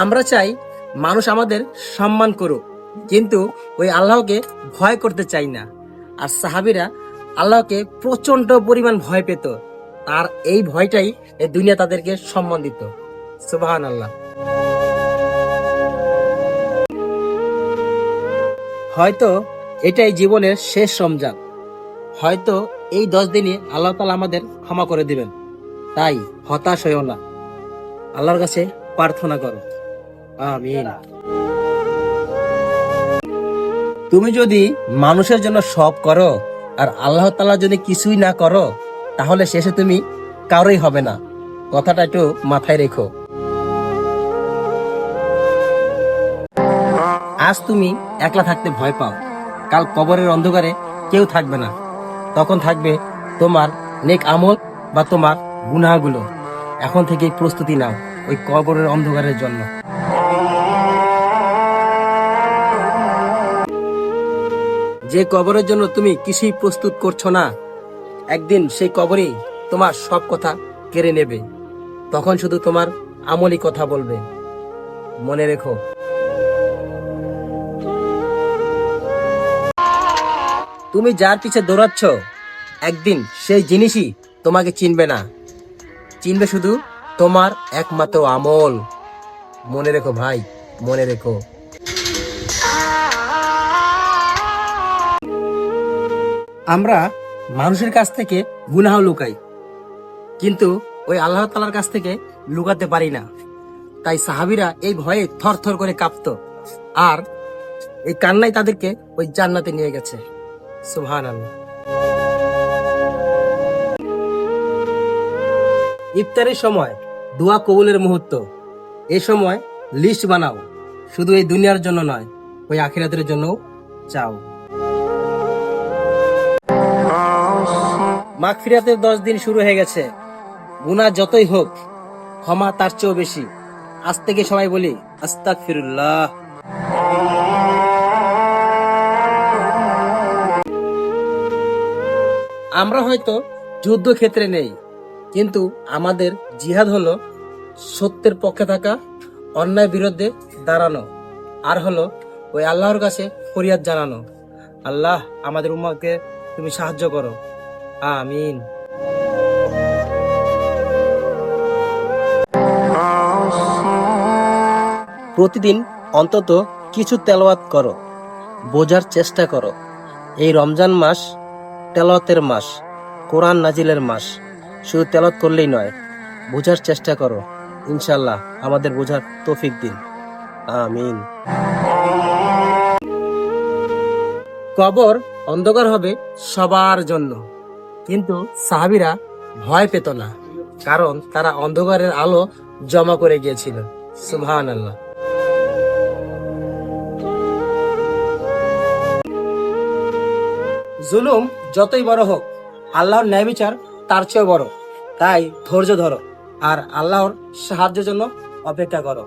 আমরা চাই মানুষ আমাদের সম্মান করুক, কিন্তু ওই আল্লাহকে ভয় করতে চাই না। আর সাহাবীরা আল্লাহকে প্রচন্ড পরিমাণ ভয় পেত, আর এই ভয়টাই এই দুনিয়া তাদেরকে সম্মান দিত। সুবহানাল্লাহ। হয়তো এটাই জীবনের শেষ রমজান, হয়তো এই 10 দিনে আল্লাহ তাআলা আমাদের ক্ষমা করে দিবেন। তাই হতাশ হইও না, আল্লাহর কাছে প্রার্থনা করো। আমিন। তুমি যদি মানুষের জন্য সব করো আর আল্লাহ তাআলা যদি কিছুই না করো, তাহলে শেষে তুমি কারোই হবে না। কথাটা একটু মাথায় রেখো। আজ তুমি একলা থাকতে ভয় পাও, কাল কবরের অন্ধকারে কেউ থাকবে না, তখন থাকবে তোমার নেক আমল বা তোমার গুনাহগুলো। এখন থেকেই প্রস্তুতি নাও ওই কবরের অন্ধকারের জন্য। যে কবরের জন্য তুমি কিছুই প্রস্তুত করছো না, একদিন সেই কবরই তোমার সব কথা কেড়ে নেবে, তখন শুধু তোমার আমলি কথা বলবে। মনে রেখো। তুমি যার পিছে দৌড়াচ্ছ, একদিন সেই জিনিসই তোমাকে চিনবে না, চিনবে শুধু তোমার একমাত্র আমল। মনে রেখো ভাই, মনে রেখো। আমরা মানুষের কাছ থেকে গুনাহ লুকাই, কিন্তু ওই আল্লাহ তাআলার কাছ থেকে লুকাতে পারি না। তাই সাহাবীরা এই ভয়ে থরথর করে কাঁপতো, আর এই কান্নাই তাদেরকে ওই জান্নাতে নিয়ে গেছে। সুবহানাল্লাহ। ইফতারের সময় দোয়া কবুলের মুহূর্ত। এই সময় লিস্ট বানাও, শুধু এই দুনিয়ার জন্য নয়, ওই আখিরাতের জন্য চাও। মাগফিরাতের 10 দিন শুরু হয়ে গেছে। গুনাহ যতই হোক, ক্ষমা তার চেয়েও বেশি। আজ থেকে সবাই বলি আস্তাগফিরুল্লাহ। আমরা হয়তো যুদ্ধক্ষেত্রে নেই, কিন্তু আমাদের জিহাদ হলো সত্যের পক্ষে থাকা, অন্যায় বিরুদ্ধে দাঁড়ানো, আর হলো ওই আল্লাহর কাছে ফরিয়াদ জানানো। আল্লাহ আমাদের উম্মাহকে তুমি সাহায্য করো। আমিন। প্রতিদিন অন্তত কিছু তেলাওয়াত করো, বোঝার চেষ্টা করো। এই রমজান মাস তেলাওয়াতের মাস, কোরআন নাজিলের মাস। শুধু তেলাওয়াত করলেই নয়, বোঝার চেষ্টা করো। ইনশাআল্লাহ আমাদের বোঝার তৌফিক দিন। আমিন। কবর অন্ধকার হবে সবার জন্য, কিন্তু সাহাবীরা ভয় পেত না, কারণ তারা অন্ধকারের আলো জমা করে গিয়েছিল। সুবহানাল্লাহ। জুলুম যতই বড় হোক, আল্লাহর ন্যায় বিচার তার চেয়েও বড়। তাই ধৈর্য ধরো আর আল্লাহর সাহায্যের জন্য অপেক্ষা করো।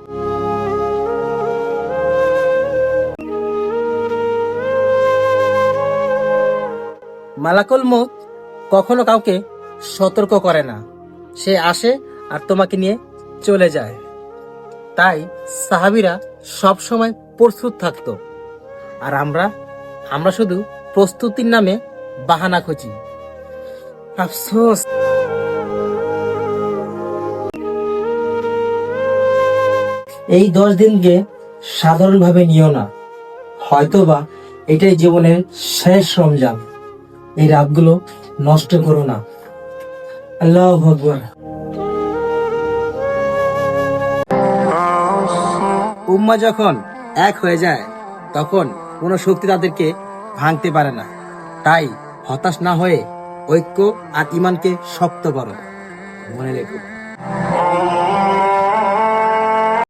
মালাকুল মউত কখনো কাউকে সতর্ক করে না, সে আসে আর তোমাকে নিয়ে চলে যায়। তাই সাহাবীরা সব সময় প্রস্তুত থাকতো, আর আমরা শুধু প্রস্তুতির নামে বাহানা খুঁজি। আফসোস। এই 10 দিনকে সাধারণভাবে নিও না, হয়তোবা এটাই জীবনের শেষ রমজান। এই রাতগুলো নষ্ট করো না। আল্লাহু আকবার। উম্মাহ যখন এক হয়ে যায়, তখন কোনো শক্তি তাদেরকে ভাঙতে পারে না। তাই হতাশ না হয়ে ঐক্য আর ঈমানকে শক্ত করো। মনে রেখো।